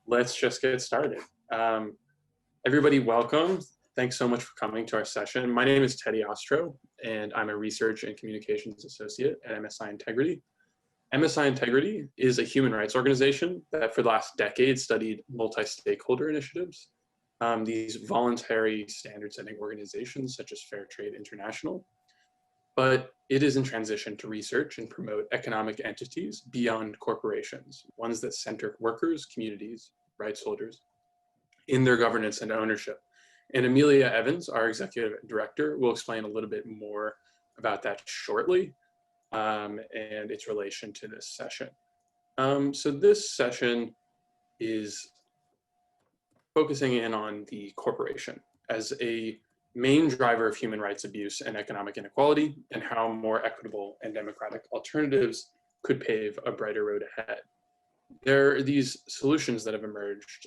Let's just get started. Everybody, welcome. Thanks so much for coming to our session. My name is Teddy Ostro, and I'm a Research and Communications Associate at MSI Integrity. MSI Integrity is a human rights organization that for the last decade studied multi-stakeholder initiatives. These voluntary standard-setting organizations such as Fair Trade International, but it is in transition to research and promote economic entities beyond corporations, ones that center workers, communities, rights holders in their governance and ownership. And Amelia Evans, our executive director, will explain a little bit more about that shortly and its relation to this session. So this session is focusing in on the corporation as a main driver of human rights abuse and economic inequality, and how more equitable and democratic alternatives could pave a brighter road ahead. There are these solutions that have emerged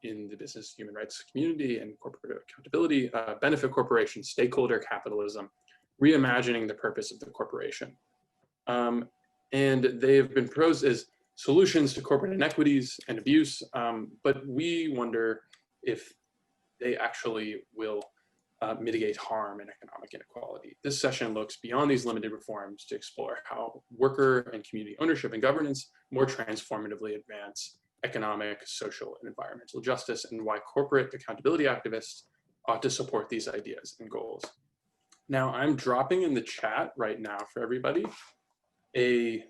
in the business human rights community and corporate accountability, benefit corporations, stakeholder capitalism, reimagining the purpose of the corporation. And they have been proposed as solutions to corporate inequities and abuse, but we wonder if they actually will mitigate harm and economic inequality. This session looks beyond these limited reforms to explore how worker and community ownership and governance more transformatively advance economic, social, and environmental justice, and why corporate accountability activists ought to support these ideas and goals. Now, I'm dropping in the chat right now for everybody a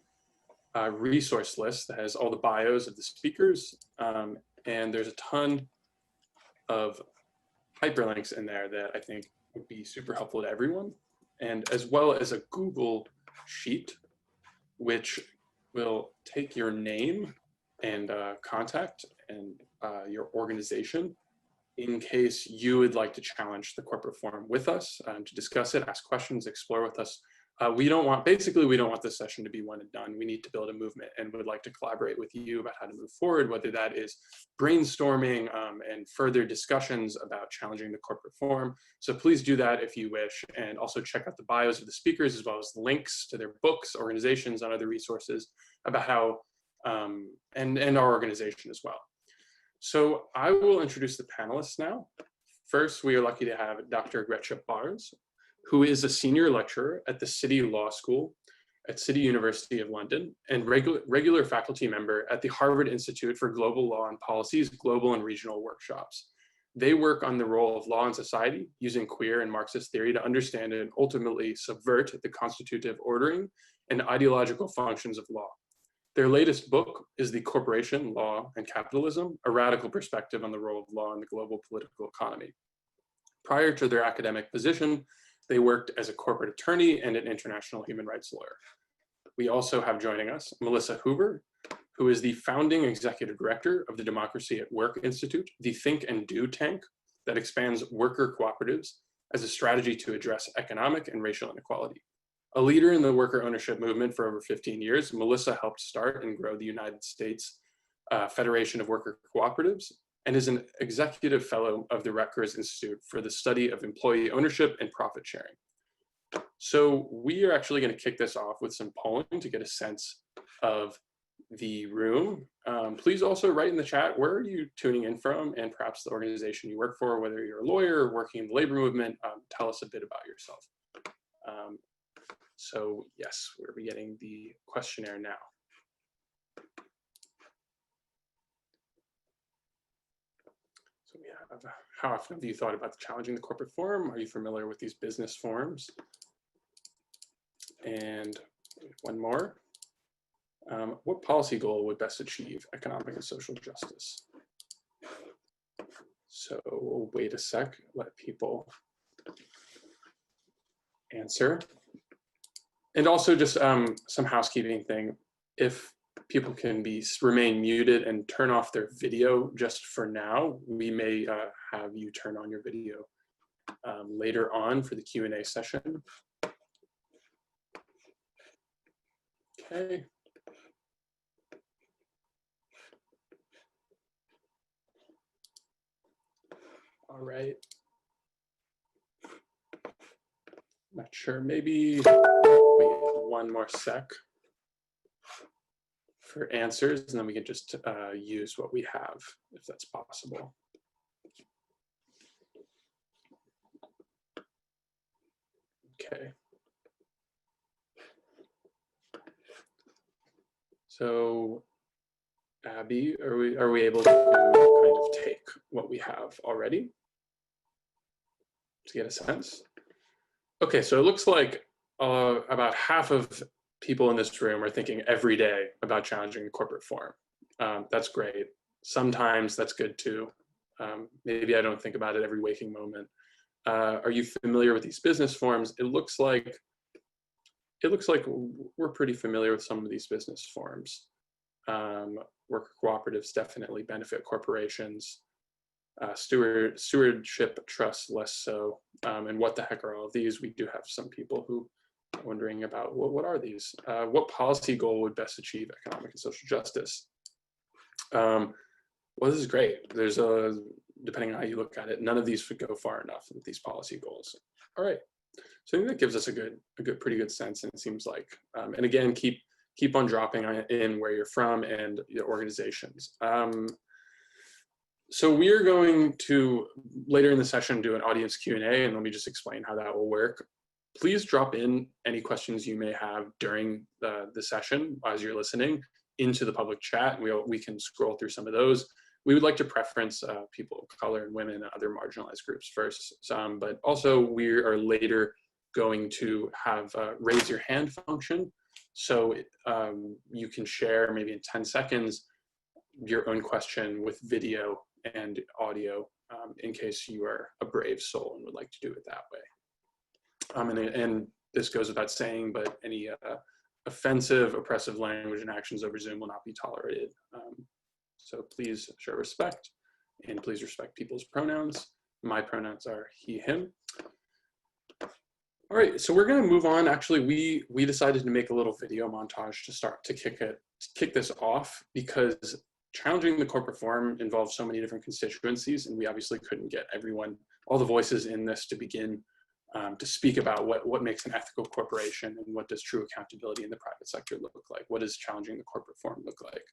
resource list that has all the bios of the speakers, and there's a ton of hyperlinks in there that I think would be super helpful to everyone, and as well as a Google sheet, which will take your name and contact and your organization in case you would like to challenge the corporate forum with us, to discuss it, ask questions, explore with us. We don't want this session to be one and done. We need to build a movement and would like to collaborate with you about how to move forward, whether that is brainstorming and further discussions about challenging the corporate forum. So please do that if you wish, and also check out the bios of the speakers as well as links to their books, organizations, and other resources about how, and our organization as well. So I will introduce the panelists now. First, we are lucky to have Dr. Grietje Baars, who is a senior lecturer at the City Law School at City University of London and regular faculty member at the Harvard Institute for Global Law and Policy's global and regional workshops. They work on the role of law in society using queer and Marxist theory to understand and ultimately subvert the constitutive ordering and ideological functions of law. Their latest book is The Corporation, Law, and Capitalism, a radical perspective on the role of law in the global political economy. Prior to their academic position, they worked as a corporate attorney and an international human rights lawyer. We also have joining us Melissa Hoover, who is the founding executive director of the Democracy at Work Institute, the Think and Do tank that expands worker cooperatives as a strategy to address economic and racial inequality. A leader in the worker ownership movement for over 15 years, Melissa helped start and grow the United States Federation of Worker Cooperatives, and is an executive fellow of the Rutgers Institute for the Study of Employee Ownership and Profit Sharing. So we are actually going to kick this off with some polling to get a sense of the room. Please also write in the chat, where are you tuning in from, and perhaps the organization you work for, whether you're a lawyer working in the labor movement. Tell us a bit about yourself. So yes, we're beginning the questionnaire now. So we have, how often have you thought about challenging the corporate forum? Are you familiar with these business forums? And one more. What policy goal would best achieve economic and social justice? So we'll wait a sec, let people answer. And also just some housekeeping thing. If people can remain muted and turn off their video just for now, we may have you turn on your video later on for the Q&A session. Okay. All right. Not sure, maybe wait one more sec. for answers, and then we can just use what we have, if that's possible. Okay. So, Abby, are we able to kind of take what we have already to get a sense? Okay, so it looks like about half of people in this room are thinking every day about challenging the corporate form. That's great. Sometimes that's good too. Maybe I don't think about it every waking moment. Are you familiar with these business forms? It looks like we're pretty familiar with some of these business forms. Worker cooperatives definitely benefit corporations. Stewardship trusts less so. And what the heck are all of these? We do have some people who are wondering about, well, what are these? What policy goal would best achieve economic and social justice? Well, this is great. There's depending on how you look at it, none of these would go far enough with these policy goals. All right. So I think that gives us a pretty good sense, and it seems like, and again, keep on dropping in where you're from and your organizations. So we are going to, later in the session, do an audience Q&A, and let me just explain how that will work. Please drop in any questions you may have during the session as you're listening into the public chat. We can scroll through some of those. We would like to preference people of color and women and other marginalized groups first, but also we are later going to have a raise your hand function. So you can share maybe in 10 seconds your own question with video and audio in case you are a brave soul and would like to do it that way. And this goes without saying, but any offensive, oppressive language and actions over Zoom will not be tolerated. So please show respect, and please respect people's pronouns. My pronouns are he, him. All right, so we're going to move on. Actually, we decided to make a little video montage to start to kick this off, because challenging the corporate form involves so many different constituencies, and we obviously couldn't get all the voices in this to begin to speak about what makes an ethical corporation and what does true accountability in the private sector look like. What does challenging the corporate form look like?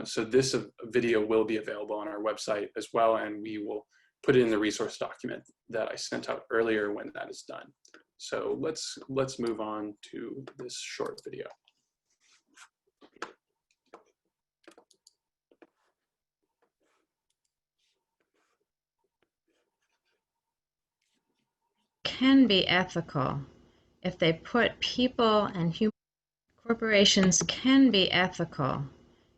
So this video will be available on our website as well, and we will put it in the resource document that I sent out earlier when that is done. So let's move on to this short video. Can be ethical if they put people and human corporations can be ethical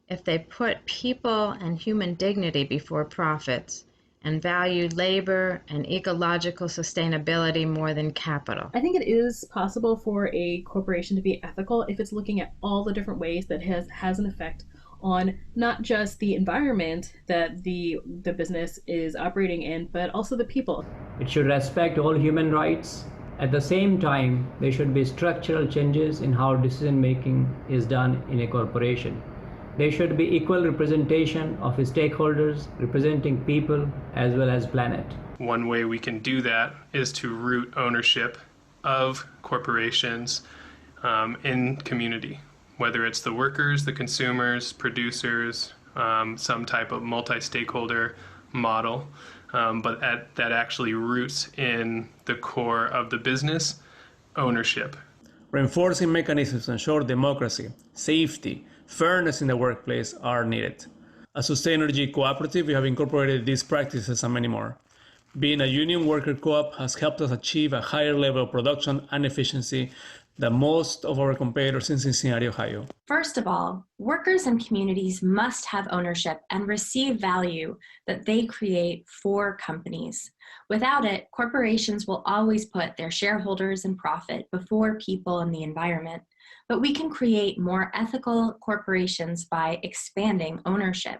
if they put people and human dignity before profits and value labor and ecological sustainability more than capital. I think it is possible for a corporation to be ethical if it's looking at all the different ways that has an effect on not just the environment that the business is operating in, but also the people. It should respect all human rights. At the same time, there should be structural changes in how decision making is done in a corporation. There should be equal representation of stakeholders representing people as well as planet. One way we can do that is to root ownership of corporations in community, whether it's the workers, the consumers, producers, some type of multi-stakeholder model, but that actually roots in the core of the business ownership. Reinforcing mechanisms to ensure democracy, safety, fairness in the workplace are needed. As Sustain Energy Cooperative, we have incorporated these practices and many more. Being a union worker co-op has helped us achieve a higher level of production and efficiency than most of our competitors in Cincinnati, Ohio. First of all, workers and communities must have ownership and receive value that they create for companies. Without it, corporations will always put their shareholders and profit before people and the environment. But we can create more ethical corporations by expanding ownership.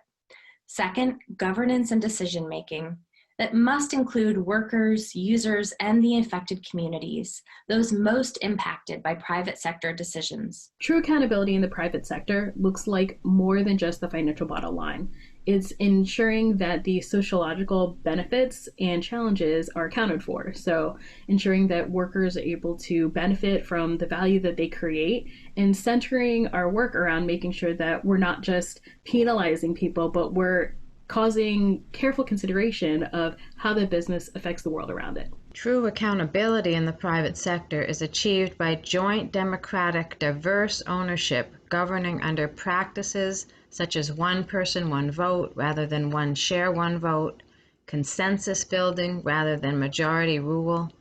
Second, governance and decision-making. That must include workers, users, and the affected communities, those most impacted by private sector decisions. True accountability in the private sector looks like more than just the financial bottom line. it's ensuring that the sociological benefits and challenges are accounted for. So ensuring that workers are able to benefit from the value that they create, and centering our work around making sure that we're not just penalizing people, but we're causing careful consideration of how the business affects the world around it. True accountability in the private sector is achieved by joint democratic, diverse ownership governing under practices such as one person, one vote rather than one share, one vote, consensus building rather than majority rule,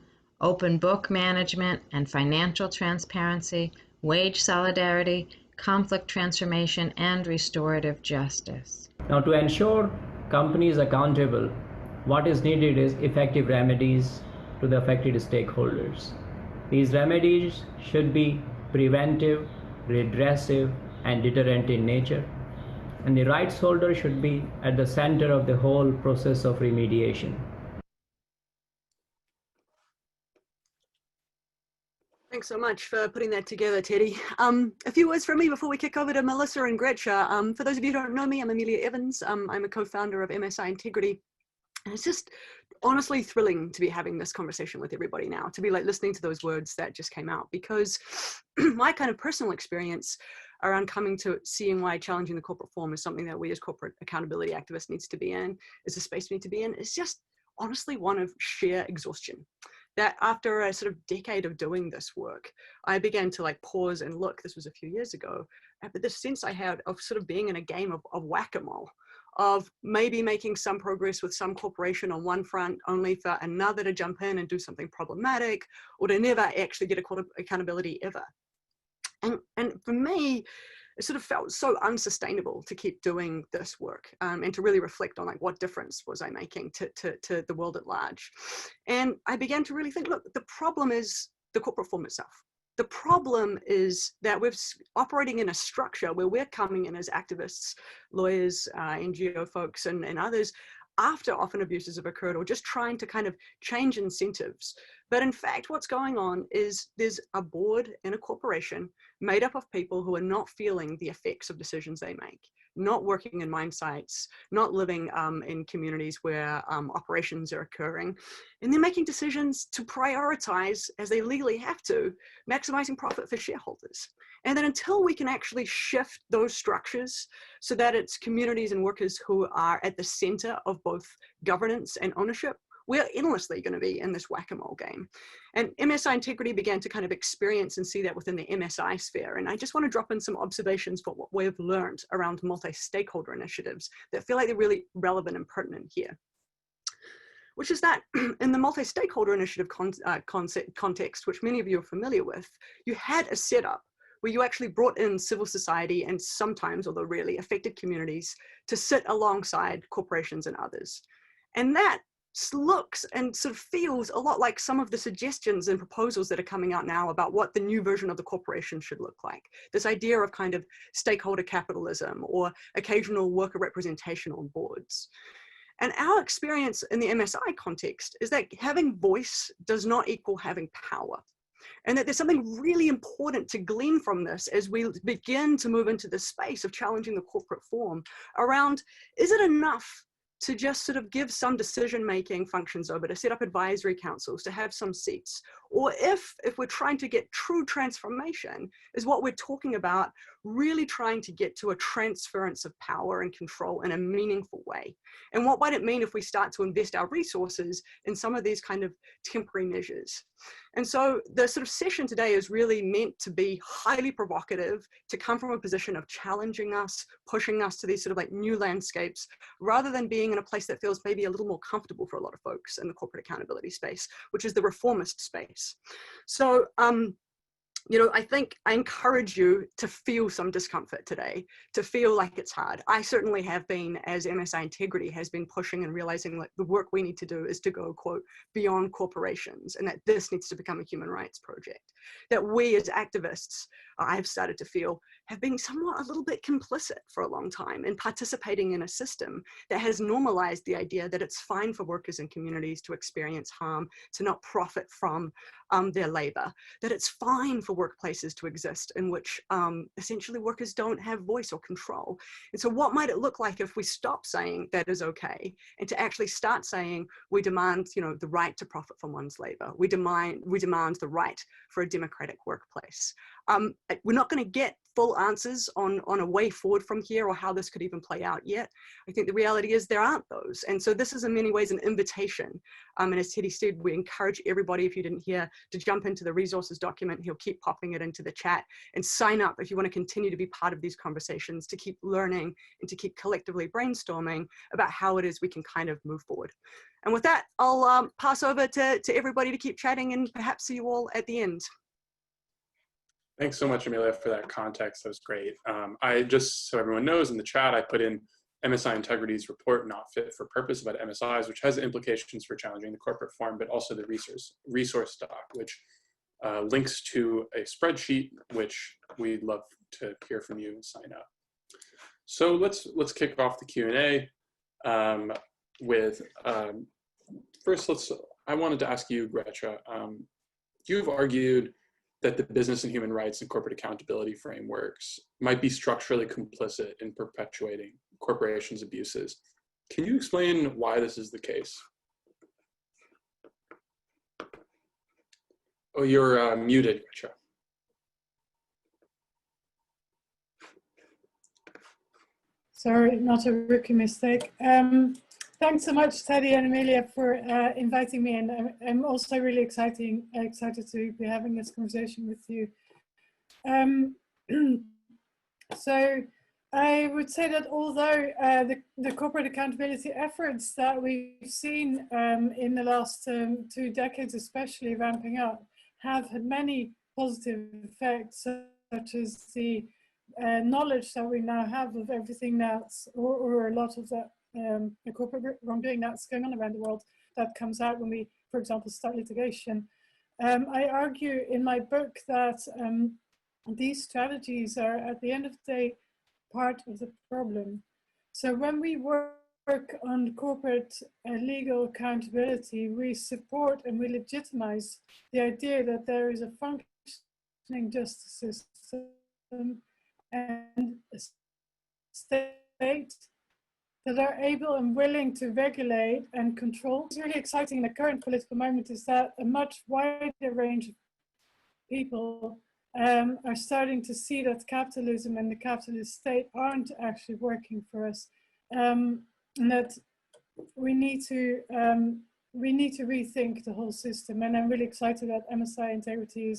open book management and financial transparency, wage solidarity, conflict transformation, and restorative justice. Now, to ensure companies accountable, what is needed is effective remedies to the affected stakeholders. These remedies should be preventive, redressive, and deterrent in nature. And the rights holder should be at the center of the whole process of remediation. Thanks so much for putting that together, Teddy. A few words from me before we kick over to Melissa and Grietje. For those of you who don't know me, I'm Amelia Evans. I'm a co-founder of MSI Integrity. And it's just honestly thrilling to be having this conversation with everybody now, to be like listening to those words that just came out, because my kind of personal experience around coming to seeing why challenging the corporate form is something that we as corporate accountability activists needs to be in, is a space we need to be in, is just honestly one of sheer exhaustion. That after a sort of decade of doing this work, I began to like pause and look, this was a few years ago, but this sense I had of sort of being in a game of whack-a-mole, of maybe making some progress with some corporation on one front, only for another to jump in and do something problematic, or to never actually get accountability ever. And for me, it sort of felt so unsustainable to keep doing this work, and to really reflect on like what difference was I making to the world at large. And I began to really think, look, the problem is the corporate form itself. The problem is that we're operating in a structure where we're coming in as activists, lawyers, NGO folks, and others, after often abuses have occurred, or just trying to kind of change incentives. But in fact, what's going on is there's a board in a corporation made up of people who are not feeling the effects of decisions they make, not working in mine sites, not living in communities where operations are occurring, and they're making decisions to prioritize, as they legally have to, maximizing profit for shareholders. And then until we can actually shift those structures so that it's communities and workers who are at the center of both governance and ownership, we're endlessly going to be in this whack-a-mole game. And MSI Integrity began to kind of experience and see that within the MSI sphere. And I just want to drop in some observations for what we've learned around multi-stakeholder initiatives that feel like they're really relevant and pertinent here. Which is that in the multi-stakeholder initiative context, which many of you are familiar with, you had a setup where you actually brought in civil society and sometimes, although rarely, affected communities to sit alongside corporations and others. And that looks and sort of feels a lot like some of the suggestions and proposals that are coming out now about what the new version of the corporation should look like. This idea of kind of stakeholder capitalism or occasional worker representation on boards. And our experience in the MSI context is that having voice does not equal having power. And that there's something really important to glean from this as we begin to move into the space of challenging the corporate form around, is it enough to just sort of give some decision-making functions over, to set up advisory councils, to have some seats? Or if we're trying to get true transformation, is what we're talking about really trying to get to a transference of power and control in a meaningful way? And what might it mean if we start to invest our resources in some of these kind of temporary measures? And so the sort of session today is really meant to be highly provocative, to come from a position of challenging us, pushing us to these sort of like new landscapes, rather than being in a place that feels maybe a little more comfortable for a lot of folks in the corporate accountability space, which is the reformist space. So, you know, I think I encourage you to feel some discomfort today, to feel like it's hard. I certainly have been, as MSI Integrity has been pushing and realizing like the work we need to do is to go, quote, beyond corporations, and that this needs to become a human rights project. That we as activists, I've started to feel, have been somewhat a little bit complicit for a long time in participating in a system that has normalized the idea that it's fine for workers and communities to experience harm, to not profit from their labor, that it's fine for workplaces to exist in which essentially workers don't have voice or control. And so what might it look like if we stop saying that is okay and to actually start saying we demand, you know, the right to profit from one's labor, we demand the right for a democratic workplace. We're not going to get full answers on a way forward from here or how this could even play out yet. I think the reality is there aren't those. And so this is in many ways an invitation. And as Teddy said, we encourage everybody, if you didn't hear, to jump into the resources document. He'll keep popping it into the chat, and sign up if you want to continue to be part of these conversations, to keep learning and to keep collectively brainstorming about how it is we can kind of move forward. And with that, I'll pass over to everybody to keep chatting and perhaps see you all at the end. Thanks so much, Amelia, for that context. That was great. I just, so everyone knows, in the chat, I put in MSI Integrity's report, Not Fit for Purpose, about MSIs, which has implications for challenging the corporate form, but also the resource doc, which links to a spreadsheet, which we'd love to hear from you and sign up. So let's kick off the Q&A with, first, I wanted to ask you, Grietje, you've argued that the business and human rights and corporate accountability frameworks might be structurally complicit in perpetuating corporations' abuses. Can you explain why this is the case? Oh, you're muted, Grietje. Sorry, not a rookie mistake. Thanks so much, Teddy and Amelia, for inviting me, and I'm also really excited to be having this conversation with you. So I would say that although the corporate accountability efforts that we've seen in the last 2 decades, especially ramping up, have had many positive effects, such as the knowledge that we now have of everything that's, or a lot of that, the corporate wrongdoing that's going on around the world that comes out when we, for example, start litigation. I argue in my book that these strategies are, at the end of the day, part of the problem. So when we work on corporate legal accountability, we support and we legitimize the idea that there is a functioning justice system and a state that are able and willing to regulate and control. What's really exciting in the current political moment is that a much wider range of people are starting to see that capitalism and the capitalist state aren't actually working for us, and that we need to rethink the whole system. And I'm really excited that MSI Integrity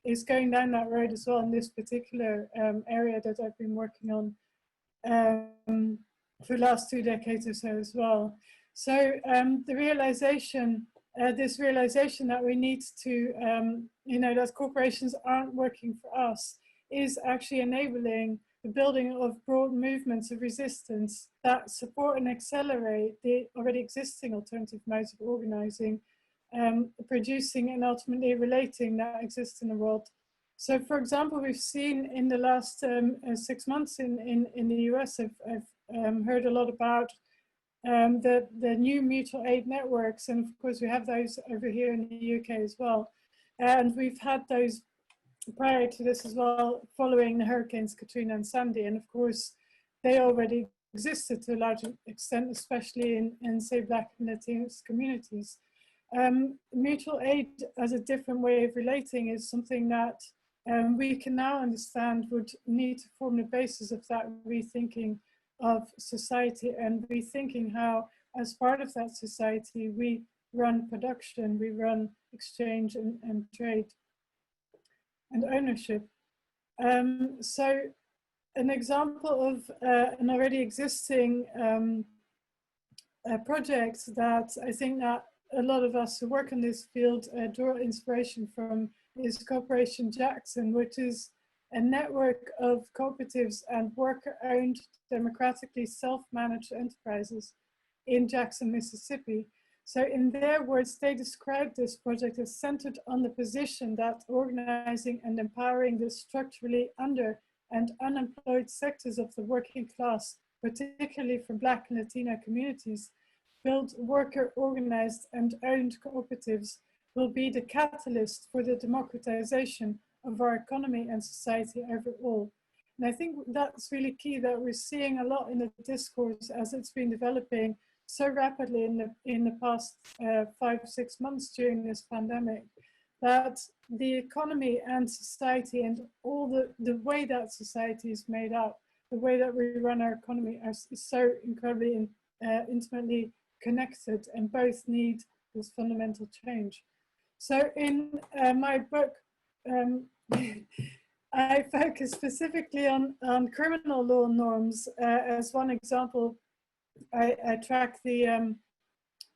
is going down that road as well in this particular area that I've been working on for the last 2 decades or so as well. So the realization, this realization that we need to, that corporations aren't working for us, is actually enabling the building of broad movements of resistance that support and accelerate the already existing alternative modes of organizing, producing and ultimately relating that exist in the world. So, for example, we've seen in the last 6 months in the US, I've heard a lot about the new mutual aid networks, and of course we have those over here in the UK as well. And we've had those prior to this as well, following the hurricanes Katrina and Sandy, and of course they already existed to a large extent, especially in say Black and Latinx communities. Mutual aid as a different way of relating is something that we can now understand would need to form the basis of that rethinking of society and rethinking how, as part of that society, we run production, we run exchange and trade and ownership. So an example of an already existing project that I think that a lot of us who work in this field draw inspiration from is Corporation Jackson, which is a network of cooperatives and worker-owned, democratically self-managed enterprises in Jackson, Mississippi. So in their words, they describe this project as centered on the position that organizing and empowering the structurally and unemployed sectors of the working class, particularly from Black and Latino communities, build worker organized and owned cooperatives will be the catalyst for the democratization of our economy and society overall. And I think that's really key, that we're seeing a lot in the discourse as it's been developing so rapidly in the past 5-6 months during this pandemic, that the economy and society and all the way that society is made up, the way that we run our economy is so incredibly intimately connected, and both need this fundamental change. So in my book, I focus specifically on criminal law norms. As one example, I track the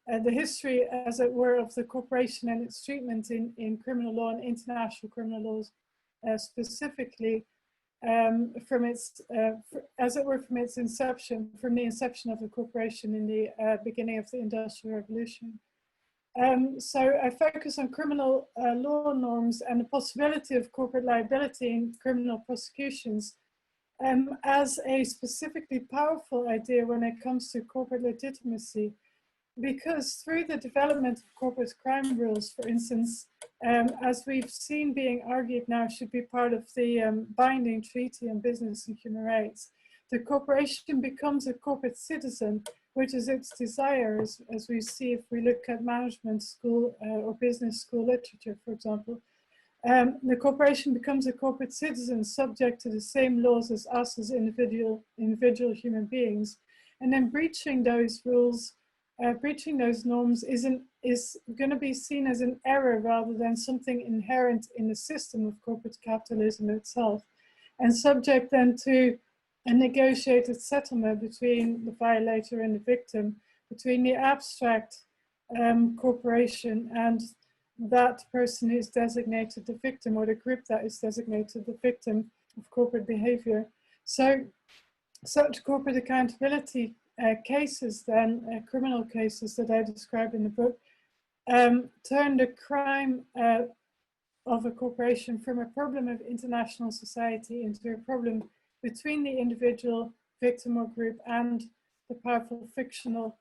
history, as it were, of the corporation and its treatment in criminal law and international criminal laws, specifically from its, as it were, from its inception, from the inception of the corporation in the beginning of the Industrial Revolution. So I focus on criminal law norms and the possibility of corporate liability in criminal prosecutions as a specifically powerful idea when it comes to corporate legitimacy. Because through the development of corporate crime rules, for instance, as we've seen being argued now should be part of the binding treaty on business and human rights, the corporation becomes a corporate citizen, which is its desire, as we see if we look at management school or business school literature, for example. The corporation becomes a corporate citizen subject to the same laws as us as individual human beings. And then breaching those rules, breaching those norms is going to be seen as an error rather than something inherent in the system of corporate capitalism itself, and subject then to a negotiated settlement between the violator and the victim, between the abstract corporation and that person who is designated the victim, or the group that is designated the victim of corporate behavior. So such corporate accountability cases then, criminal cases that I describe in the book, turn the crime of a corporation from a problem of international society into a problem between the individual victim or group and the powerful fictional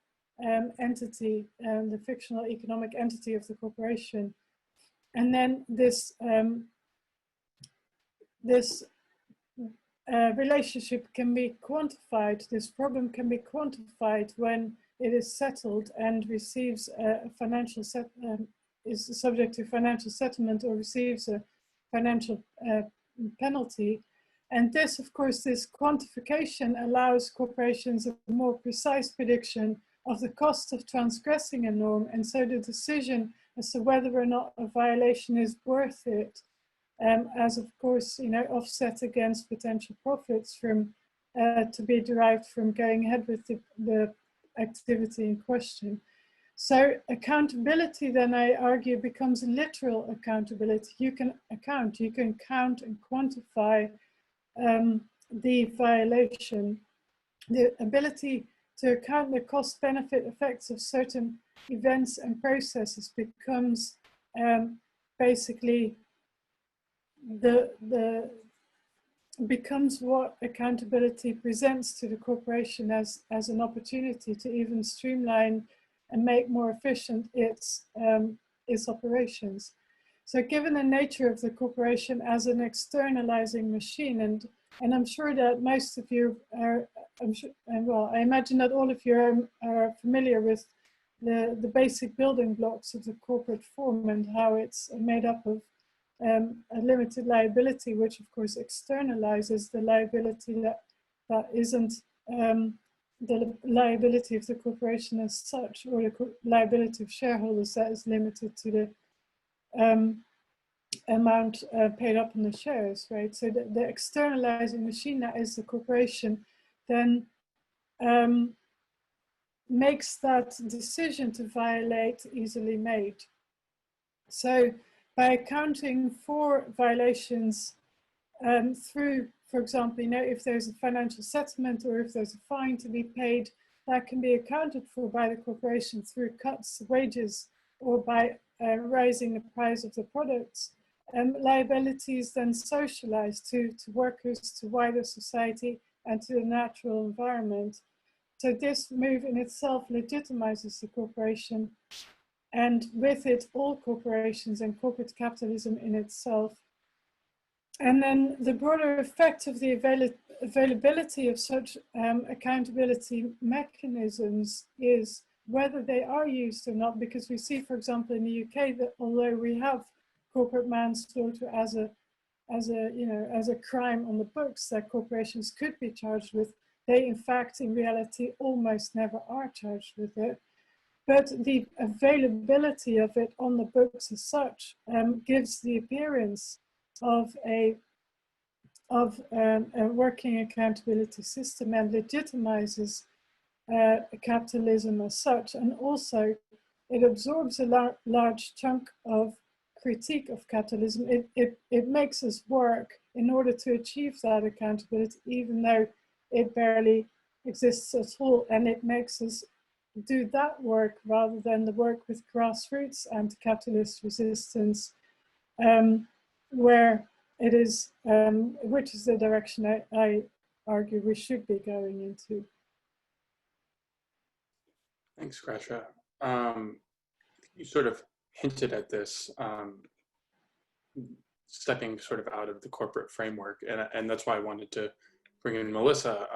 entity, the fictional economic entity of the corporation. And then this relationship can be quantified, this problem can be quantified when it is settled and receives a financial is subject to financial settlement or receives a financial penalty. And this, of course, this quantification allows corporations a more precise prediction of the cost of transgressing a norm, and so the decision as to whether or not a violation is worth it, as of course, offset against potential profits from to be derived from going ahead with the activity in question. So accountability, then I argue, becomes literal accountability. You can count and quantify the violation. The ability to account the cost-benefit effects of certain events and processes becomes basically becomes what accountability presents to the corporation as an opportunity to even streamline and make more efficient its operations. So given the nature of the corporation as an externalizing machine, and I'm sure that most of you are, I imagine that all of you are familiar with the basic building blocks of the corporate form and how it's made up of a limited liability, which of course externalizes the liability that isn't the liability of the corporation as such, or the liability of shareholders that is limited to the amount paid up in the shares, right? So the externalizing machine that is the corporation then makes that decision to violate easily made. So by accounting for violations through, for example, if there's a financial settlement or if there's a fine to be paid, that can be accounted for by the corporation through cuts to wages or by raising the price of the products liability is then socialized to workers, to wider society, and to the natural environment. So this move in itself legitimizes the corporation, and with it all corporations and corporate capitalism in itself. And then the broader effect of the availability of such accountability mechanisms is whether they are used or not, because we see, for example, in the UK that although we have corporate manslaughter as a crime on the books that corporations could be charged with, they in fact in reality almost never are charged with it. But the availability of it on the books as such gives the appearance of a working accountability system and legitimizes capitalism as such. And also it absorbs a large chunk of critique of capitalism. It makes us work in order to achieve that accountability, even though it barely exists at all. And it makes us do that work rather than the work with grassroots anti-capitalist resistance, where it is, which is the direction I argue we should be going into. Thanks, Grietje. You sort of hinted at this, stepping sort of out of the corporate framework, and that's why I wanted to bring in Melissa.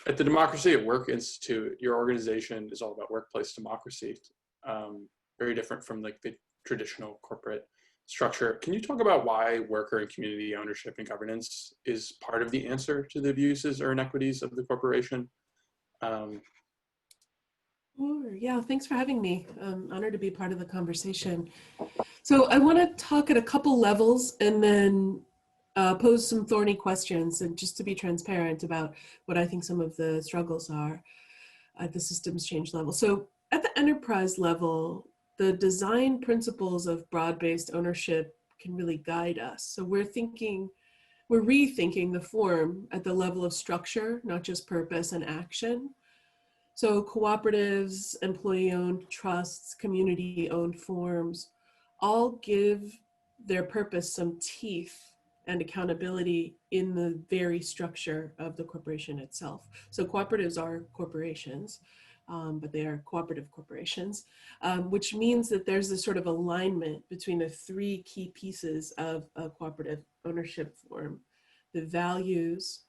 At the Democracy at Work Institute, your organization is all about workplace democracy, very different from like the traditional corporate structure. Can you talk about why worker and community ownership and governance is part of the answer to the abuses or inequities of the corporation? Yeah, thanks for having me. I'm honored to be part of the conversation. So I want to talk at a couple levels and then pose some thorny questions, and just to be transparent about what I think some of the struggles are at the systems change level. So at the enterprise level, the design principles of broad-based ownership can really guide us. So we're rethinking the form at the level of structure, not just purpose and action. So cooperatives, employee-owned trusts, community-owned forms all give their purpose some teeth and accountability in the very structure of the corporation itself. So cooperatives are corporations, but they are cooperative corporations, which means that there's this sort of alignment between the three key pieces of a cooperative ownership form: the values,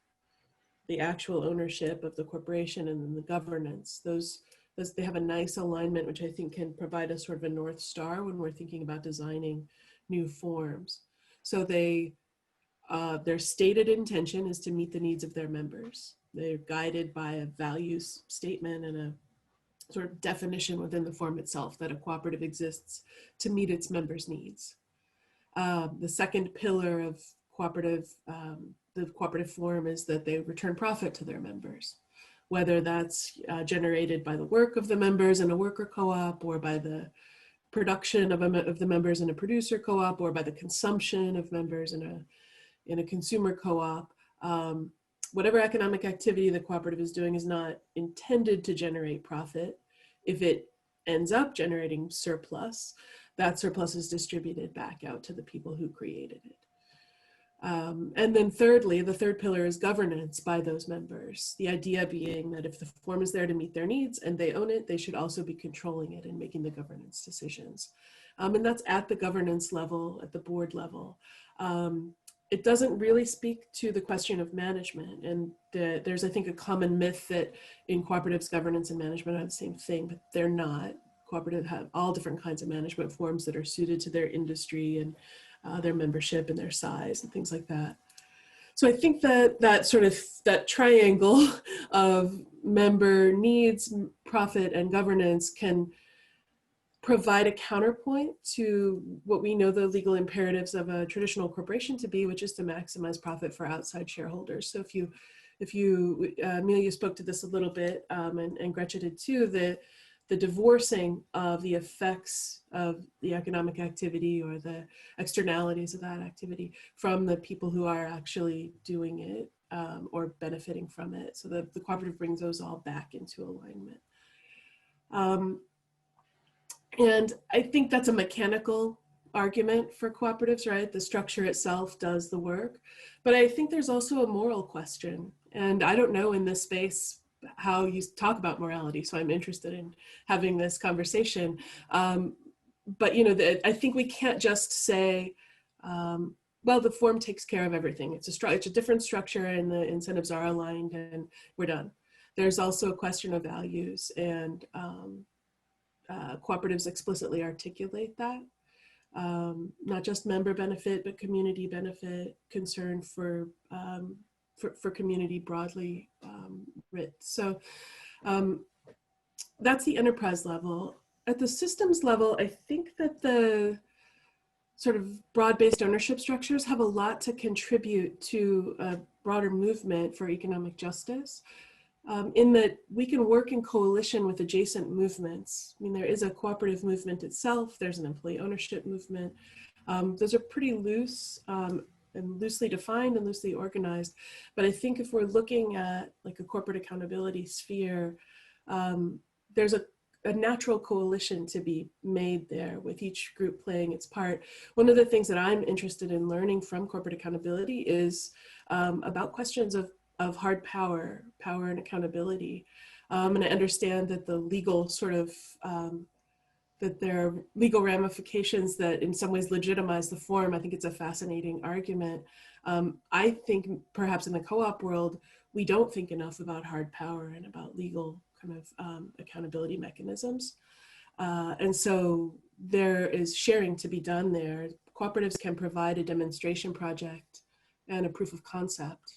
the actual ownership of the corporation, and then the governance. Those they have a nice alignment, which I think can provide us sort of a North Star when we're thinking about designing new forms. So their stated intention is to meet the needs of their members. They're guided by a values statement and a sort of definition within the form itself that a cooperative exists to meet its members' needs. The second pillar of the cooperative form is that they return profit to their members, whether that's generated by the work of the members in a worker co-op, or by the production of the members in a producer co-op, or by the consumption of members in a consumer co-op. Whatever economic activity the cooperative is doing is not intended to generate profit. If it ends up generating surplus, that surplus is distributed back out to the people who created it. And then thirdly, the third pillar is governance by those members. The idea being that if the form is there to meet their needs and they own it, they should also be controlling it and making the governance decisions. And that's at the governance level, at the board level. It doesn't really speak to the question of management. And there's, I think, a common myth that in cooperatives, governance and management are the same thing, but they're not. Cooperatives have all different kinds of management forms that are suited to their industry and their membership and their size and things like that. So I think that triangle of member needs, profit, and governance can provide a counterpoint to what we know the legal imperatives of a traditional corporation to be, which is to maximize profit for outside shareholders. So if you Amelia spoke to this a little bit, and Grietje did too, the divorcing of the effects of the economic activity or the externalities of that activity from the people who are actually doing it or benefiting from it. So the cooperative brings those all back into alignment. And I think that's a mechanical argument for cooperatives, right? The structure itself does the work. But I think there's also a moral question. And I don't know in this space how you talk about morality, so I'm interested in having this conversation. But I think we can't just say, well, the form takes care of everything. It's a different structure and the incentives are aligned and we're done. There's also a question of values, and cooperatives explicitly articulate that. Not just member benefit, but community benefit, concern for community broadly writ. So that's the enterprise level. At the systems level, I think that the sort of broad-based ownership structures have a lot to contribute to a broader movement for economic justice, in that we can work in coalition with adjacent movements. I mean, there is a cooperative movement itself, there's an employee ownership movement. Those are pretty loose and loosely defined and loosely organized. But I think if we're looking at like a corporate accountability sphere, there's a natural coalition to be made there with each group playing its part. One of the things that I'm interested in learning from corporate accountability is about questions of hard power and accountability. And I understand that the legal sort of, that there are legal ramifications that in some ways legitimize the form. I think it's a fascinating argument. I think perhaps in the co-op world, we don't think enough about hard power and about legal kind of accountability mechanisms. And so there is sharing to be done there. Cooperatives can provide a demonstration project and a proof of concept.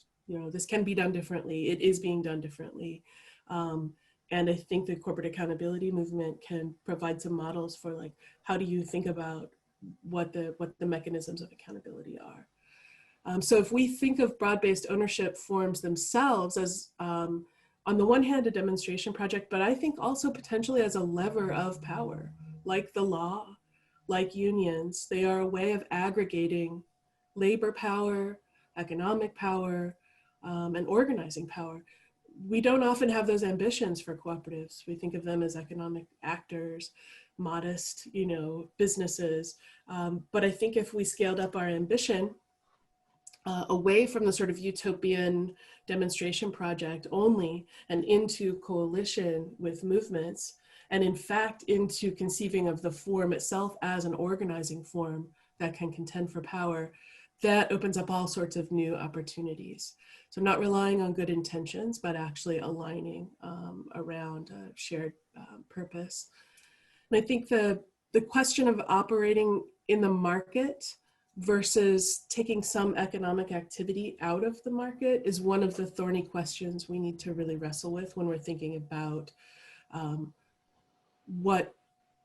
This can be done differently. It is being done differently. And I think the corporate accountability movement can provide some models for like, how do you think about what the mechanisms of accountability are? So if we think of broad-based ownership forms themselves as, on the one hand, a demonstration project, but I think also potentially as a lever of power, like the law, like unions, they are a way of aggregating labor power, economic power, and organizing power. We don't often have those ambitions for cooperatives. We think of them as economic actors, modest, businesses. But I think if we scaled up our ambition away from the sort of utopian demonstration project only and into coalition with movements, and in fact into conceiving of the form itself as an organizing form that can contend for power, that opens up all sorts of new opportunities. So not relying on good intentions, but actually aligning around a shared purpose. And I think the question of operating in the market versus taking some economic activity out of the market is one of the thorny questions we need to really wrestle with when we're thinking about what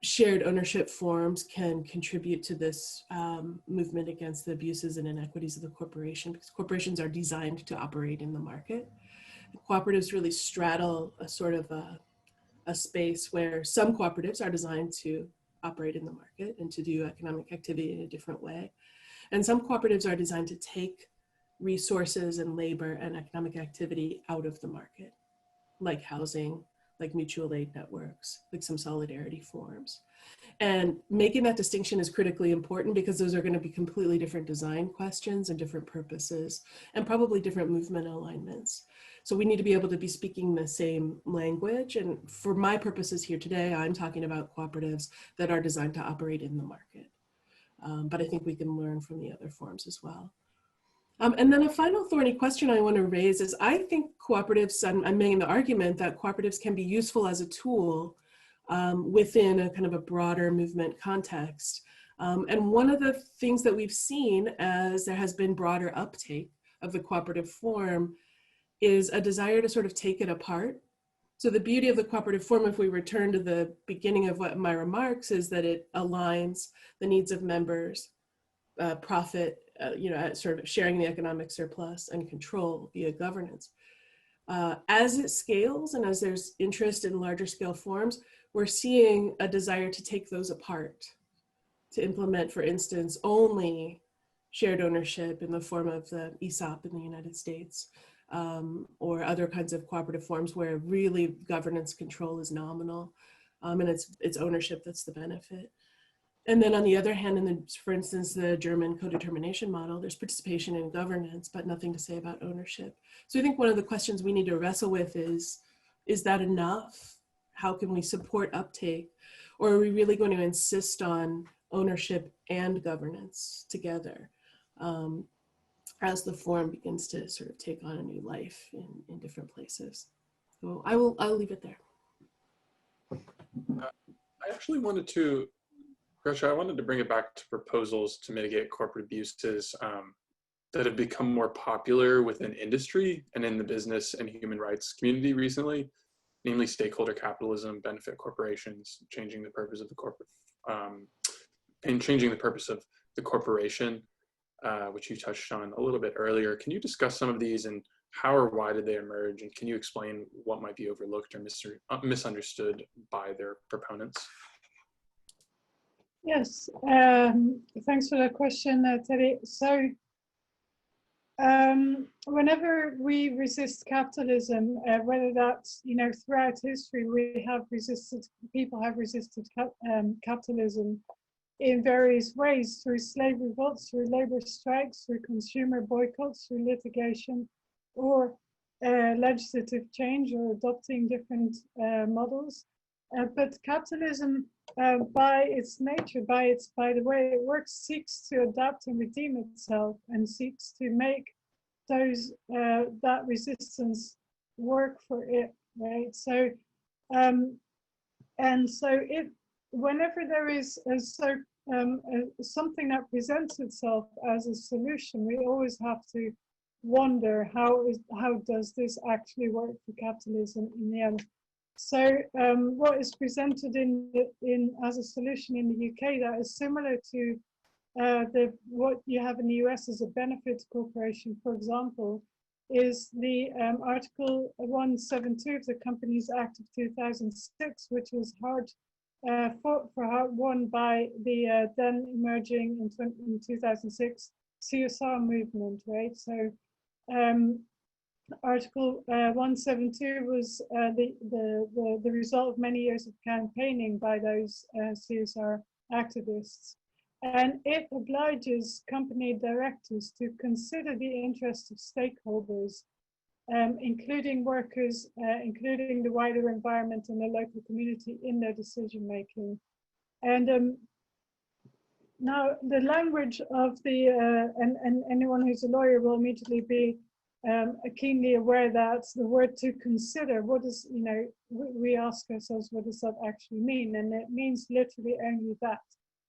shared ownership forms can contribute to this movement against the abuses and inequities of the corporation, because corporations are designed to operate in the market. Cooperatives really straddle a sort of a space where some cooperatives are designed to operate in the market and to do economic activity in a different way. And some cooperatives are designed to take resources and labor and economic activity out of the market, like housing, like mutual aid networks, like some solidarity forms. And making that distinction is critically important because those are going to be completely different design questions and different purposes and probably different movement alignments. So we need to be able to be speaking the same language. And for my purposes here today, I'm talking about cooperatives that are designed to operate in the market. But I think we can learn from the other forms as well. And then a final thorny question I want to raise is, I think cooperatives, I'm making the argument that cooperatives can be useful as a tool within a kind of a broader movement context. And one of the things that we've seen as there has been broader uptake of the cooperative form is a desire to sort of take it apart. So the beauty of the cooperative form, if we return to the beginning of what my remarks, is that it aligns the needs of members, profit, sort of sharing the economic surplus, and control via governance. As it scales and as there's interest in larger scale forms, we're seeing a desire to take those apart, to implement, for instance, only shared ownership in the form of the ESOP in the United States, or other kinds of cooperative forms where really governance control is nominal, and it's ownership that's the benefit. And then on the other hand, for instance, the German co-determination model, there's participation in governance, but nothing to say about ownership. So I think one of the questions we need to wrestle with is that enough? How can we support uptake? Or are we really going to insist on ownership and governance together as the form begins to sort of take on a new life in different places? So I'll leave it there. I actually wanted to, Grietje, I wanted to bring it back to proposals to mitigate corporate abuses that have become more popular within industry and in the business and human rights community recently, namely stakeholder capitalism, benefit corporations, changing the purpose of the corporate, and changing the purpose of the corporation, which you touched on a little bit earlier. Can you discuss some of these and how or why did they emerge? And can you explain what might be overlooked or misunderstood by their proponents? Yes, thanks for that question, Teddy. So whenever we resist capitalism, whether that's, throughout history, people have resisted capitalism in various ways, through slave revolts, through labor strikes, through consumer boycotts, through litigation, or legislative change, or adopting different models. But capitalism, by its nature, by the way it works, seeks to adapt and redeem itself, and seeks to make that resistance work for it, right? So, and so whenever there is something that presents itself as a solution, we always have to wonder how does this actually work for capitalism in the end. So what is presented as a solution in the UK that is similar to what you have in the US as a benefits corporation, for example, is the Article 172 of the Companies Act of 2006, which was won by the then emerging in 2006 CSR movement, right? So Article 172 was the result of many years of campaigning by those CSR activists. And it obliges company directors to consider the interests of stakeholders, including workers, including the wider environment and the local community in their decision making. And now the language of the, and anyone who's a lawyer will immediately be keenly aware that the word to consider, what is, we ask ourselves, what does that actually mean? And it means literally only that,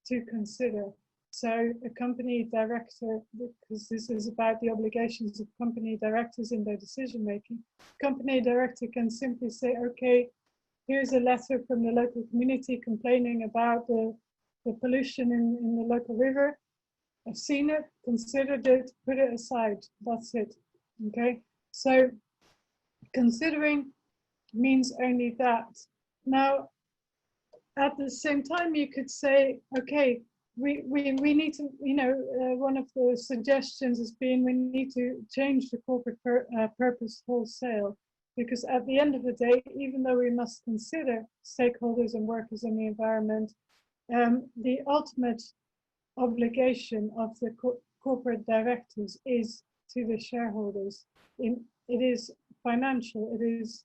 to consider. So a company director, because this is about the obligations of company directors in their decision making, company director can simply say, okay, here's a letter from the local community complaining about the pollution in the local river. I've seen it, considered it, put it aside, that's it, okay? So considering means only that. Now, at the same time, you could say, okay, we need to, one of the suggestions has been we need to change the corporate purpose wholesale, because at the end of the day, even though we must consider stakeholders and workers in the environment, the ultimate obligation of the corporate directors is to the shareholders. It is financial, it is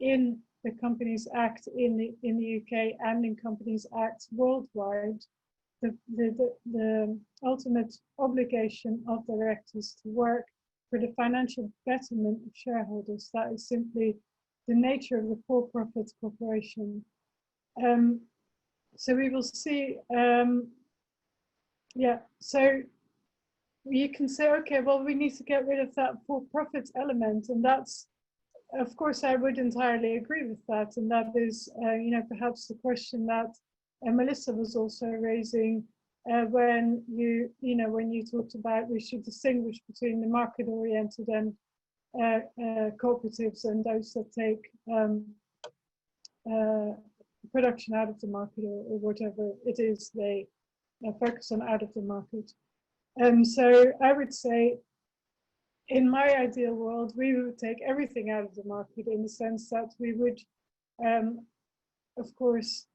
in the Companies Act in the UK and in Companies Acts worldwide, the ultimate obligation of directors to work for the financial betterment of shareholders. That is simply the nature of the for-profit corporation. So we will see, so you can say, okay, well, we need to get rid of that for-profit element, and that's, of course, I would entirely agree with that, and that is, perhaps the question that Melissa was also raising when you talked about we should distinguish between the market-oriented and cooperatives and those that take production out of the market or whatever it is they focus on out of the market. So I would say, in my ideal world, we would take everything out of the market, in the sense that we would, of course,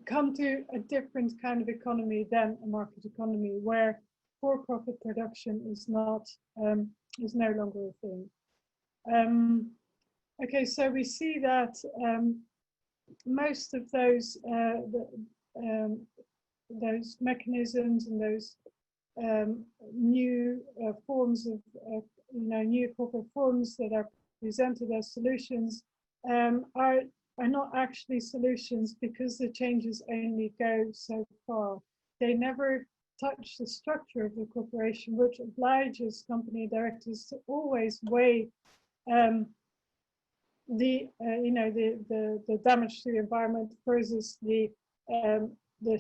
come to a different kind of economy than a market economy, where for-profit production is not is no longer a thing. Okay, so we see that most of those mechanisms and those new forms of new corporate forms that are presented as solutions are not actually solutions, because the changes only go so far. They never touch the structure of the corporation, which obliges company directors to always weigh the damage to the environment versus the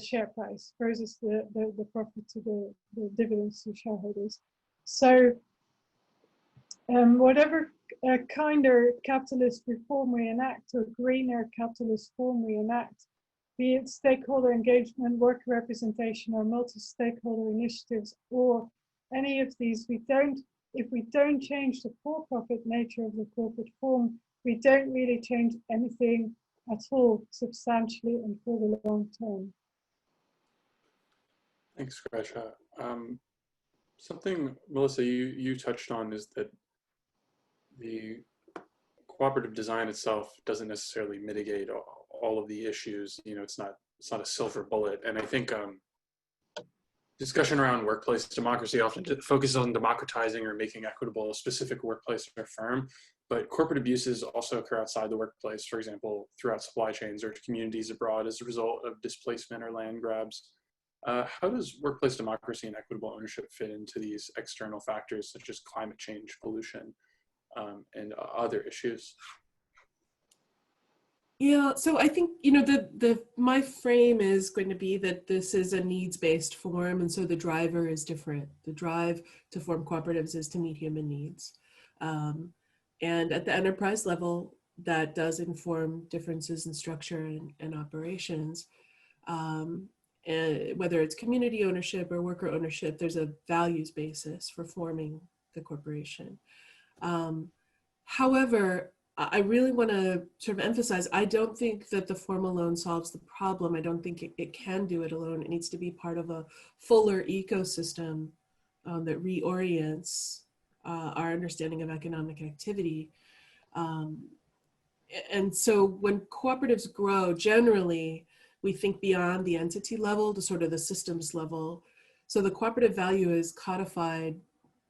share price versus the profit to the dividends to shareholders. So whatever kinder capitalist reform we enact, or greener capitalist form we enact, be it stakeholder engagement, worker representation, or multi-stakeholder initiatives, or any of these, if we don't change the for-profit nature of the corporate form, we don't really change anything at all substantially and for the long term. Thanks, Grietje. Something, Melissa, you touched on is that the cooperative design itself doesn't necessarily mitigate all of the issues. It's not a silver bullet. And I think discussion around workplace democracy often focuses on democratizing or making equitable a specific workplace or firm, but corporate abuses also occur outside the workplace, for example, throughout supply chains or to communities abroad as a result of displacement or land grabs. How does workplace democracy and equitable ownership fit into these external factors such as climate change, pollution, and other issues? Yeah, so I think, my frame is going to be that this is a needs-based form, and so the driver is different. The drive to form cooperatives is to meet human needs. And at the enterprise level, that does inform differences in structure and operations. And whether it's community ownership or worker ownership, there's a values basis for forming the corporation. However, I really want to sort of emphasize, I don't think that the form alone solves the problem. I don't think it can do it alone. It needs to be part of a fuller ecosystem that reorients our understanding of economic activity. And so when cooperatives grow, generally, we think beyond the entity level to sort of the systems level. So the cooperative value is codified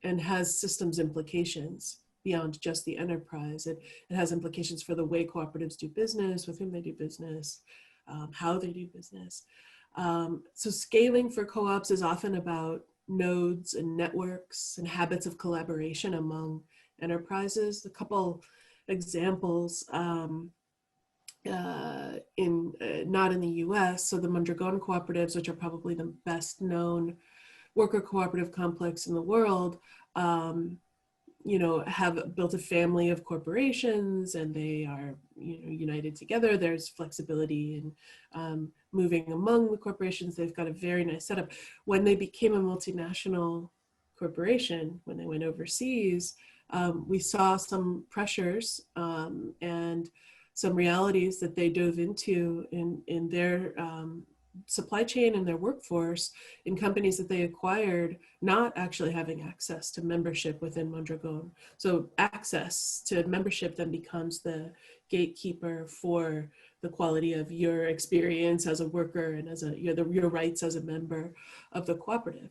and has systems implications beyond just the enterprise. It has implications for the way cooperatives do business, with whom they do business, how they do business. So scaling for co-ops is often about nodes and networks and habits of collaboration among enterprises. A couple examples not in the US, so the Mondragon cooperatives, which are probably the best known worker cooperative complex in the world, have built a family of corporations, and they are, united together. There's flexibility in moving among the corporations. They've got a very nice setup. When they became a multinational corporation, when they went overseas, we saw some pressures and some realities that they dove into in their supply chain and their workforce in companies that they acquired, not actually having access to membership within Mondragon. So access to membership then becomes the gatekeeper for the quality of your experience as a worker and as your rights as a member of the cooperative.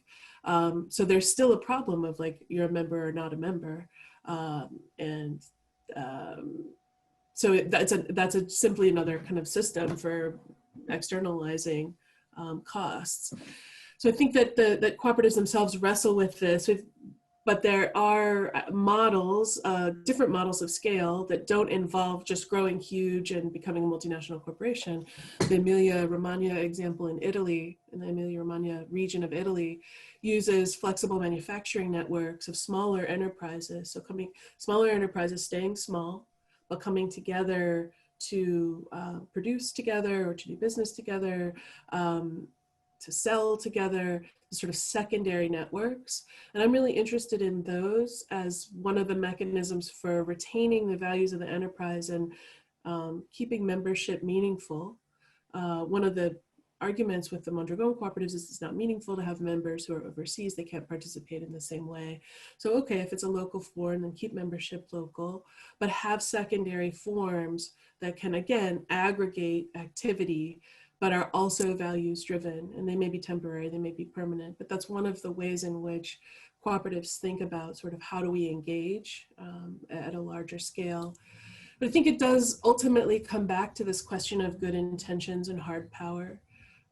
So there's still a problem of like, you're a member or not a member. So that's simply another kind of system for externalizing costs. So I think that that cooperatives themselves wrestle with this, but there are models, different models of scale that don't involve just growing huge and becoming a multinational corporation. The Emilia-Romagna example in Italy, in the Emilia-Romagna region of Italy, uses flexible manufacturing networks of smaller enterprises. So smaller enterprises staying small, but coming together to produce together or to do business together, to sell together, sort of secondary networks. And I'm really interested in those as one of the mechanisms for retaining the values of the enterprise and keeping membership meaningful. one of the arguments with the Mondragon cooperatives is it's not meaningful to have members who are overseas. They can't participate in the same way. So, okay, if it's a local forum, then keep membership local, but have secondary forms that can, again, aggregate activity, but are also values driven. And they may be temporary, they may be permanent, but that's one of the ways in which cooperatives think about sort of how do we engage at a larger scale. But I think it does ultimately come back to this question of good intentions and hard power.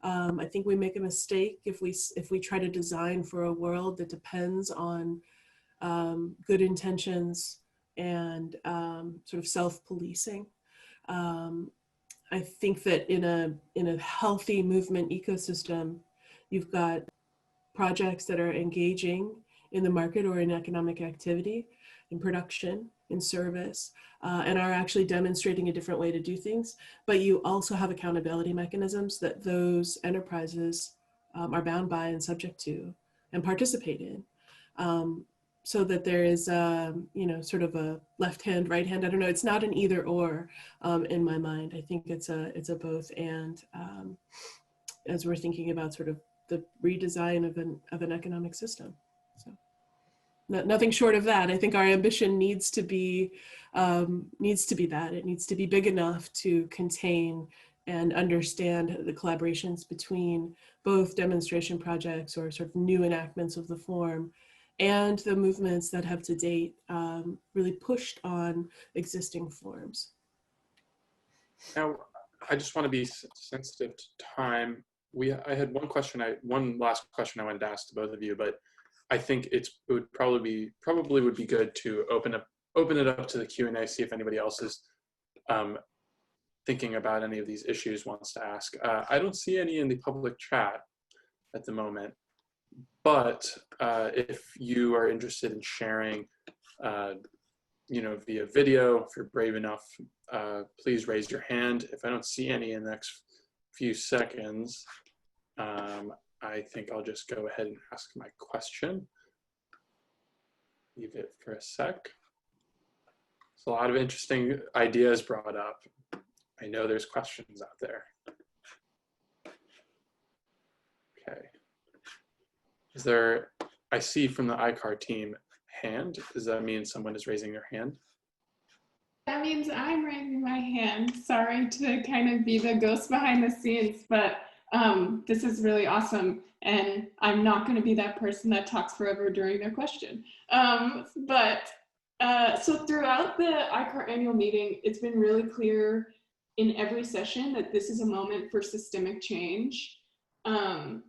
I think we make a mistake if we try to design for a world that depends on good intentions and sort of self-policing. I think that in a healthy movement ecosystem, you've got projects that are engaging in the market or in economic activity, in production, in service, and are actually demonstrating a different way to do things. But you also have accountability mechanisms that those enterprises are bound by and subject to and participate in. So that there is, sort of a left hand, right hand. I don't know. It's not an either or in my mind. I think it's a both and. As we're thinking about sort of the redesign of an economic system. So nothing short of that. I think our ambition needs to be that. It needs to be big enough to contain and understand the collaborations between both demonstration projects or sort of new enactments of the form and the movements that have to date really pushed on existing forms. Now, I just want to be sensitive to time. I had one last question I wanted to ask to both of you, but I think it would probably would be good to open it up to the Q&A, see if anybody else is thinking about any of these issues, wants to ask. I don't see any in the public chat at the moment, but if you are interested in sharing, via video, if you're brave enough, please raise your hand. If I don't see any in the next few seconds, I think I'll just go ahead and ask my question. Leave it for a sec. There's a lot of interesting ideas brought up. I know there's questions out there. Okay. Is there, I see from the ICAR team, hand. Does that mean someone is raising their hand? That means I'm raising my hand. Sorry to kind of be the ghost behind the scenes, but this is really awesome. And I'm not going to be that person that talks forever during their question. So throughout the ICAR annual meeting, it's been really clear in every session that this is a moment for systemic change. And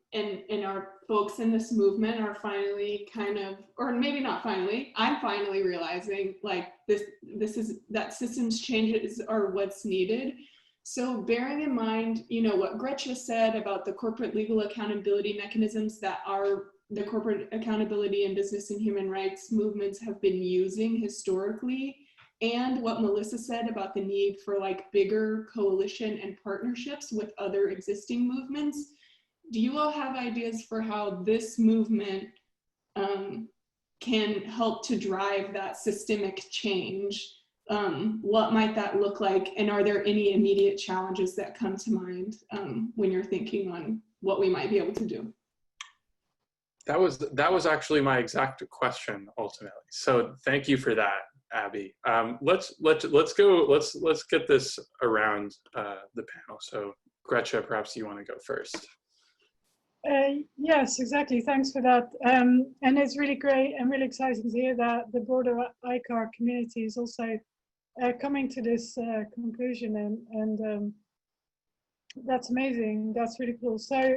our folks in this movement are finally kind of, or maybe not finally, I'm finally realizing like this is that systems changes are what's needed. So bearing in mind, what Grietje said about the corporate legal accountability mechanisms that are the corporate accountability and business and human rights movements have been using historically, and what Melissa said about the need for like bigger coalition and partnerships with other existing movements, do you all have ideas for how this movement can help to drive that systemic change? What might that look like? And are there any immediate challenges that come to mind when you're thinking on what we might be able to do? That was actually my exact question ultimately. So thank you for that, Abby. Let's get this around the panel. So Grietje, perhaps you want to go first. Yes, exactly. Thanks for that. And it's really great and really exciting to hear that the broader ICAR community is also coming to this conclusion, and that's amazing. That's really cool. So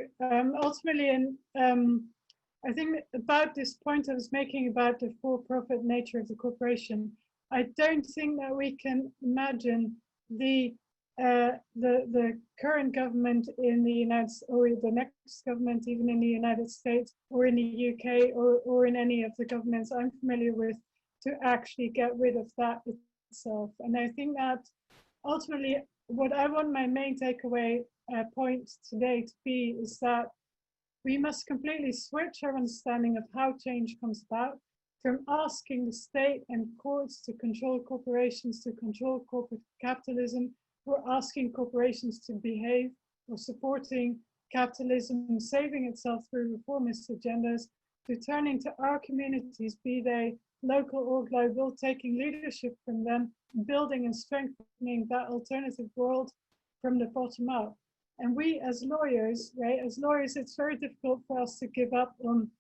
ultimately, I think about this point I was making about the for-profit nature of the corporation, I don't think that we can imagine the current government in the United States, or the next government even in the United States or in the UK or in any of the governments I'm familiar with, to actually get rid of that itself. And I think that ultimately what I want my main takeaway point today to be is that we must completely switch our understanding of how change comes about from asking the state and courts to control corporations, to control corporate capitalism. We're asking corporations to behave or supporting capitalism saving itself through reformist agendas, to turning to our communities, be they local or global, taking leadership from them, building and strengthening that alternative world from the bottom up. And we as lawyers, right, it's very difficult for us to give up on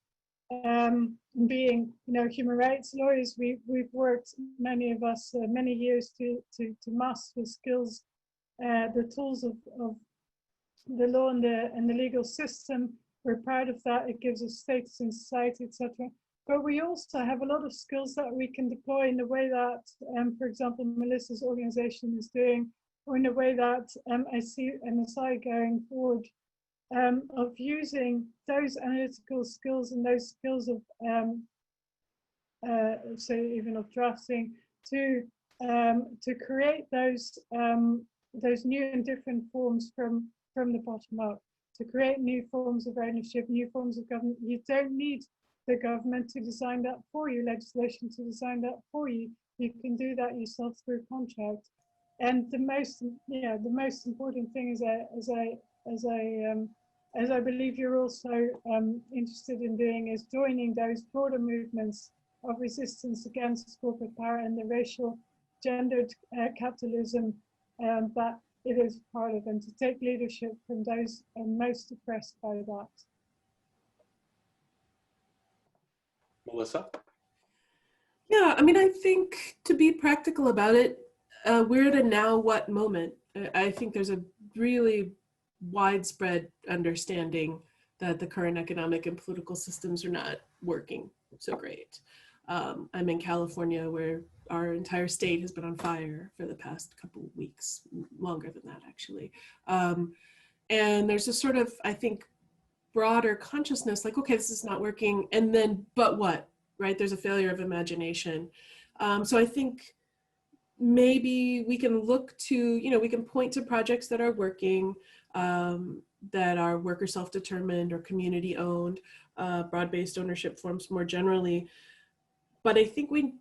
being, human rights lawyers. We've worked, many of us, many years to master the skills, the tools of the law and the legal system. We're proud of that. It gives us status in society, etc. But we also have a lot of skills that we can deploy in the way that, for example, Melissa's organization is doing, or in the way that I see MSI going forward, of using those analytical skills and those skills of, say, even of drafting, to create those new and different forms from the bottom up, to create new forms of ownership, new forms of government. You don't need the government to design that for you, legislation to design that for you. You can do that yourself through contract. And the most important thing is, as I believe you're also interested in doing, is joining those broader movements of resistance against corporate power and the racial gendered capitalism that it is part of, and to take leadership from those most oppressed by that. Melissa? Yeah, I mean, I think to be practical about it, we're at a now what moment. I think there's a really widespread understanding that the current economic and political systems are not working so great. I'm in California, where our entire state has been on fire for the past couple of weeks, longer than that actually. And there's a sort of, I think, broader consciousness, like, okay, this is not working, and then, but what, right? There's a failure of imagination. So I think maybe we can look to, we can point to projects that are working, that are worker self-determined or community owned, broad-based ownership forms more generally. But I think we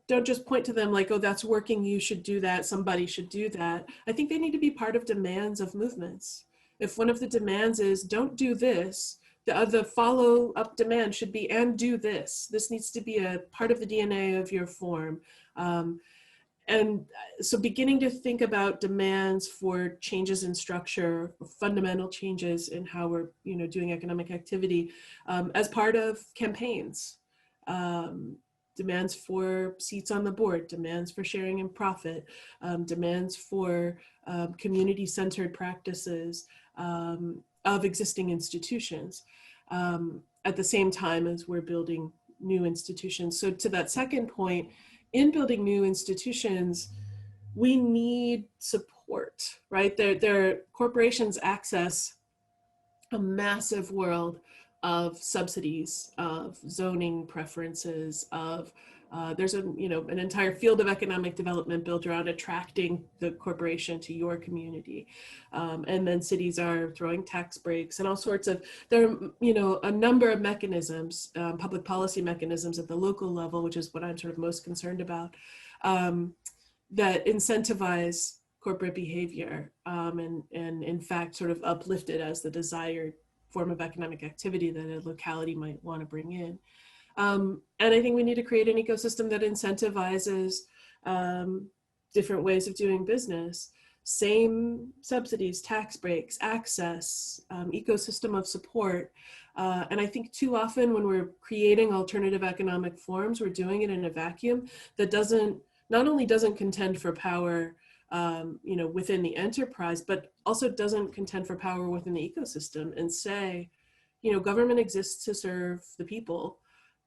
don't just point to them like, oh, that's working, you should do that, somebody should do that. I think they need to be part of demands of movements. If one of the demands is don't do this, the follow-up demand should be and do this. This needs to be a part of the DNA of your form. And so beginning to think about demands for changes in structure, fundamental changes in how we're doing economic activity as part of campaigns. Demands for seats on the board, demands for sharing in profit, demands for community-centered practices of existing institutions, at the same time as we're building new institutions. So to that second point, in building new institutions, we need support, right? Corporations access a massive world of subsidies, of zoning preferences, of there's an entire field of economic development built around attracting the corporation to your community, and then cities are throwing tax breaks and all sorts of, there are a number of mechanisms, public policy mechanisms at the local level, which is what I'm sort of most concerned about, that incentivize corporate behavior, and in fact sort of uplift it as the desired form of economic activity that a locality might want to bring in. And I think we need to create an ecosystem that incentivizes different ways of doing business, same subsidies, tax breaks, access, ecosystem of support. And I think too often when we're creating alternative economic forms, we're doing it in a vacuum that not only doesn't contend for power within the enterprise, but also doesn't contend for power within the ecosystem, and say, government exists to serve the people.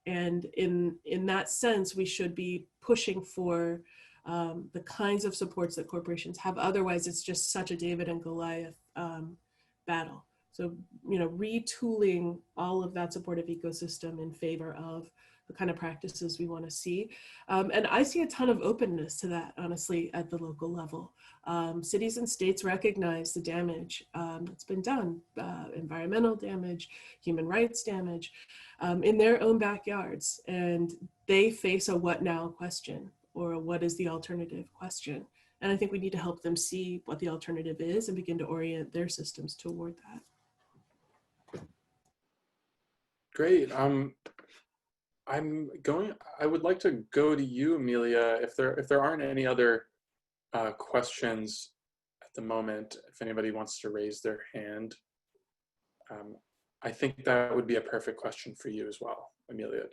And in that sense, we should be pushing for the kinds of supports that corporations have. Otherwise, it's just such a David and Goliath battle. So, retooling all of that supportive ecosystem in favor of the kind of practices we want to see. And I see a ton of openness to that, honestly, at the local level. Cities and states recognize the damage that's been done, environmental damage, human rights damage, in their own backyards. And they face a what now question, or a what is the alternative question. And I think we need to help them see what the alternative is and begin to orient their systems toward that. Great. I would like to go to you, Amelia, if there aren't any other questions at the moment, if anybody wants to raise their hand. I think that would be a perfect question for you as well, Amelia.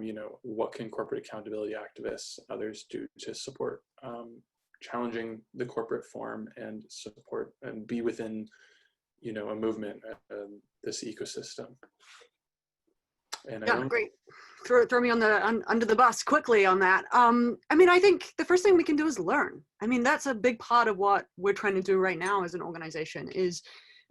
You know, what can corporate accountability activists, others do to support challenging the corporate form and support and be within, you know, a movement, this ecosystem? And yeah, great. Throw me under the bus quickly on that. I mean, I think the first thing we can do is learn. I mean, that's a big part of what we're trying to do right now as an organization is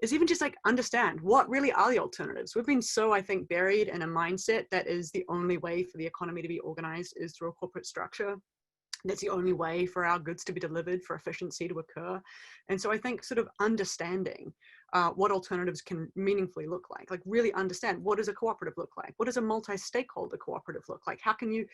even just like understand what really are the alternatives. We've been so, I think, buried in a mindset that is the only way for the economy to be organized is through a corporate structure. That's the only way for our goods to be delivered, for efficiency to occur. And so I think sort of understanding what alternatives can meaningfully look like really understand, what does a cooperative look like? What does a multi-stakeholder cooperative look like? How can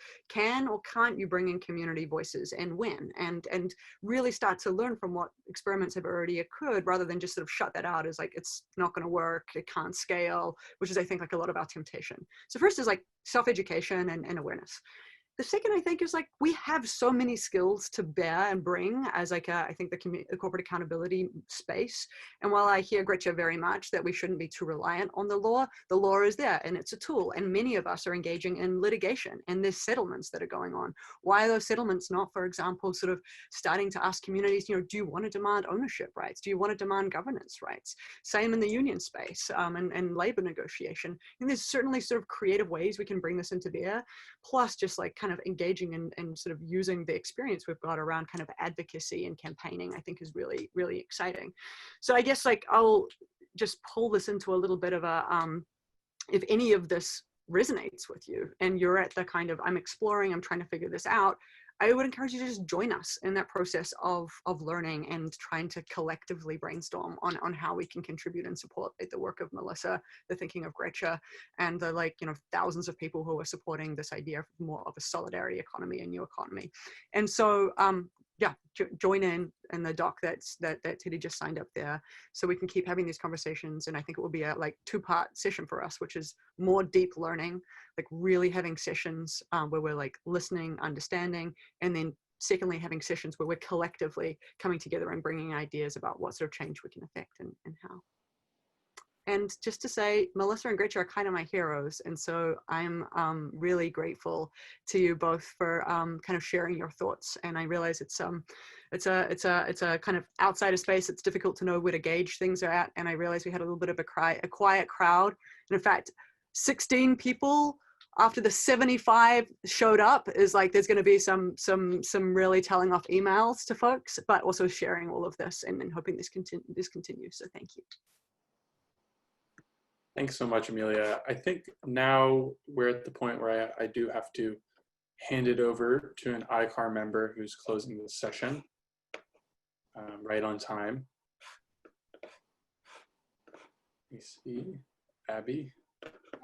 or can't you bring in community voices and when? And really start to learn from what experiments have already occurred rather than just sort of shut that out as like, it's not gonna work, it can't scale, which is I think like a lot of our temptation. So first is like self-education and awareness. The second, I think, is like we have so many skills to bear and bring as like I think the corporate accountability space. And while I hear Grietje very much that we shouldn't be too reliant on the law is there and it's a tool. And many of us are engaging in litigation and there's settlements that are going on. Why are those settlements not, for example, sort of starting to ask communities, you know, do you want to demand ownership rights? Do you want to demand governance rights? Same in the union space and labor negotiation. And there's certainly sort of creative ways we can bring this into bear, plus just like kind of engaging and sort of using the experience we've got around kind of advocacy and campaigning, I think is really, really exciting. So I guess like I'll just pull this into a little bit of a, if any of this resonates with you and you're at the kind of, I'm exploring, I'm trying to figure this out, I would encourage you to just join us in that process of learning and trying to collectively brainstorm on how we can contribute and support the work of Melissa, the thinking of Grietje, and the like, you know, thousands of people who are supporting this idea of more of a solidarity economy and new economy. And so, yeah, join in the doc that Teddy just signed up there, so we can keep having these conversations. And I think it will be a like two-part session for us, which is more deep learning, like really having sessions where we're like listening, understanding, and then secondly having sessions where we're collectively coming together and bringing ideas about what sort of change we can affect and how. And just to say, Melissa and Grietje are kind of my heroes. And so I'm really grateful to you both for kind of sharing your thoughts. And I realize it's a kind of outside of space. It's difficult to know where to gauge things are at. And I realized we had a little bit of a quiet crowd. And in fact, 16 people after the 75 showed up is like, there's going to be some really telling off emails to folks, but also sharing all of this and hoping this continues. So thank you. Thanks so much, Amelia. I think now we're at the point where I do have to hand it over to an ICAR member who's closing the session right on time. Let me see, Abby.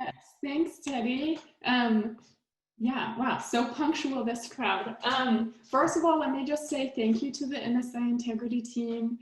Yes, thanks, Teddy. Yeah, wow, so punctual, this crowd. First of all, let me just say thank you to the MSI Integrity team,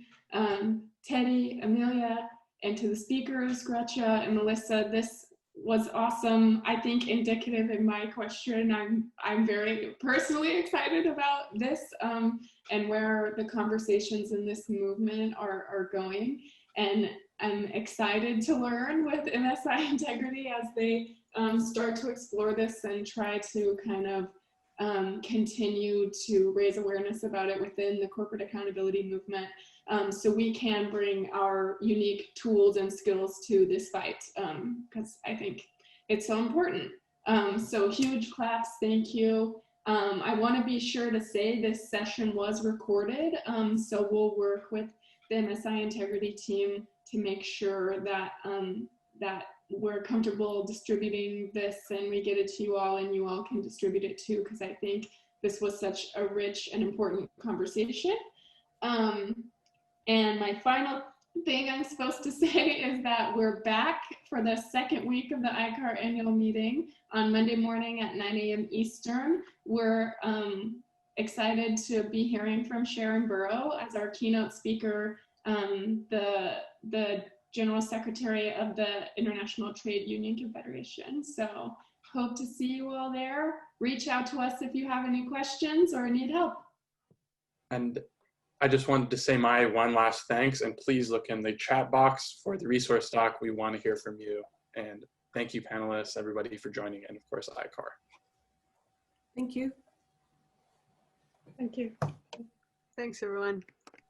Teddy, Amelia, and to the speakers, Grietje and Melissa. This was awesome. I think indicative in my question. I'm very personally excited about this and where the conversations in this movement are going. And I'm excited to learn with MSI Integrity as they start to explore this and try to kind of continue to raise awareness about it within the corporate accountability movement, so we can bring our unique tools and skills to this fight, because I think it's so important. So huge claps, thank you. I want to be sure to say this session was recorded, so we'll work with the MSI Integrity team to make sure that that we're comfortable distributing this and we get it to you all and you all can distribute it too, because I think this was such a rich and important conversation. And my final thing I'm supposed to say is that we're back for the second week of the ICAR annual meeting on Monday morning at 9 a.m. Eastern. We're excited to be hearing from Sharon Burrow as our keynote speaker, the General Secretary of the International Trade Union Confederation. So hope to see you all there. Reach out to us if you have any questions or need help. And I just wanted to say my one last thanks, and please look in the chat box for the resource doc. We want to hear from you. And thank you, panelists, everybody for joining, and of course, ICAR. Thank you. Thank you. Thanks, everyone.